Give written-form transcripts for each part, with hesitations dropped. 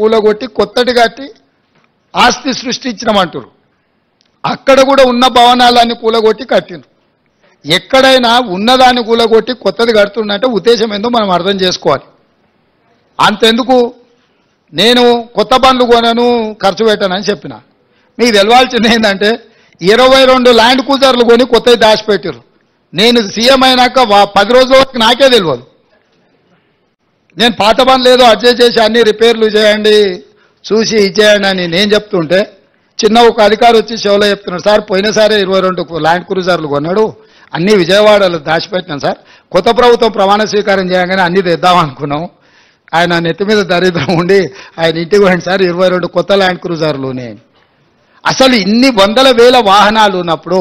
కూలగొట్టి కొత్తటి కట్టి ఆస్తి సృష్టించినామంటారు. అక్కడ కూడా ఉన్న భవనాలన్నీ కూలగొట్టి కట్టినారు. ఎక్కడైనా ఉన్నదాన్ని కూలగొట్టి కొత్తది కడుతున్నట్టే ఉద్దేశం ఏందో మనం అర్థం చేసుకోవాలి. అంతెందుకు నేను కొత్త బండ్లు కొనను ఖర్చు పెట్టానని చెప్పిన. మీకు తెలవాల్సింది ఏంటంటే 22 ల్యాండ్ క్రూజర్లు కొని కొత్తవి దాచిపెట్టారు. నేను సీఎం అయినాక 10 రోజుల వరకు నాకే తెలియదు. నేను పాత బండ్లు ఏదో అడ్జస్ట్ చేసి అన్ని రిపేర్లు చేయండి చూసి ఇచ్చేయండి అని నేను చెప్తుంటే చిన్న ఒక అధికారి వచ్చి షోలో చెప్తున్నాడు, సార్ పోయినసారి 22 ల్యాండ్ క్రూజర్లు కొన్నాడు, అన్నీ విజయవాడలో దాచిపెట్టినాం సార్, కొత్త ప్రభుత్వం ప్రమాణ స్వీకారం చేయగానే అన్నీ తెద్దాం అనుకున్నాం. ఆయన నెత్తి మీద దరిద్రం ఉండి ఆయన ఇంటికి పోయింది సార్ 22 కొత్త ల్యాండ్ క్రూజర్లునే. అసలు ఇన్ని వందల వేల వాహనాలు ఉన్నప్పుడు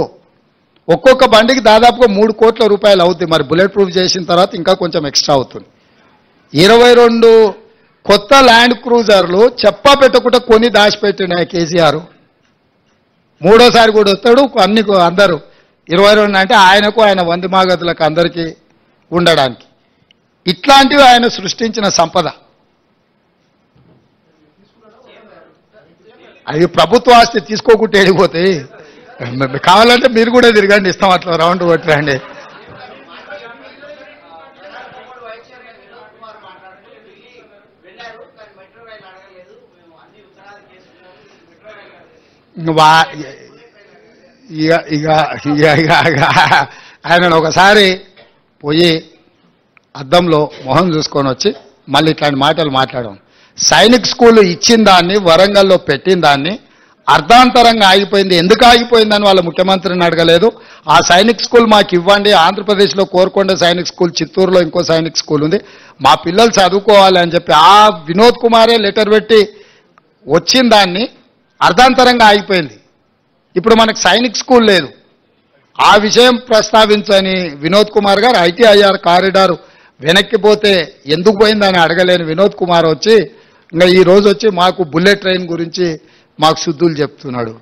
ఒక్కొక్క బండికి దాదాపుగా 3 కోట్ల రూపాయలు అవుతుంది. మరి బుల్లెట్ ప్రూఫ్ చేసిన తర్వాత ఇంకా కొంచెం ఎక్స్ట్రా అవుతుంది. 22 కొత్త ల్యాండ్ క్రూజర్లు చెప్పా పెట్టకుండా కొని దాచిపెట్టిన కేసీఆర్ మూడోసారి కూడా వస్తాడు. అన్ని అందరూ 22 అంటే ఆయనకు ఆయన వంది మాగతులకు అందరికీ ఉండడానికి. ఇట్లాంటివి ఆయన సృష్టించిన సంపద. అది ప్రభుత్వ ఆస్తి తీసుకోకుంటే వెళ్ళిపోతే కావాలంటే మీరు కూడా తిరగండి, ఇస్తాం అట్లా రౌండ్ కొట్టరండి. ఆయన ఒకసారి పోయి అద్దంలో మొహం చూసుకొని వచ్చి మళ్ళీ ఇట్లాంటి మాటలు మాట్లాడడం. సైనిక్ స్కూల్ ఇచ్చిన దాన్ని వరంగల్లో పెట్టిన దాన్ని అర్ధాంతరంగా ఆగిపోయింది. ఎందుకు ఆగిపోయిందని వాళ్ళ ముఖ్యమంత్రిని అడగలేదు. ఆ సైనిక్ స్కూల్ మాకు ఇవ్వండి, ఆంధ్రప్రదేశ్లో కోరుకొండ సైనిక్ స్కూల్, చిత్తూరులో ఇంకో సైనిక్ స్కూల్ ఉంది, మా పిల్లలు చదువుకోవాలి అని చెప్పి ఆ వినోద్ కుమారే లెటర్ పెట్టి వచ్చిన దాన్ని అర్ధాంతరంగా ఆగిపోయింది. ఇప్పుడు మనకు సైనిక్ స్కూల్ లేదు. ఆ విషయం ప్రస్తావించని వినోద్ కుమార్ గారు ఐటీఐఆర్ కారిడార్ వెనక్కిపోతే ఎందుకు పోయిందని అడగలేని వినోద్ కుమార్ వచ్చి ఇంకా ఈ రోజు వచ్చి మాకు బుల్లెట్ ట్రైన్ గురించి మాకు శుద్ధులు చెప్తున్నాడు.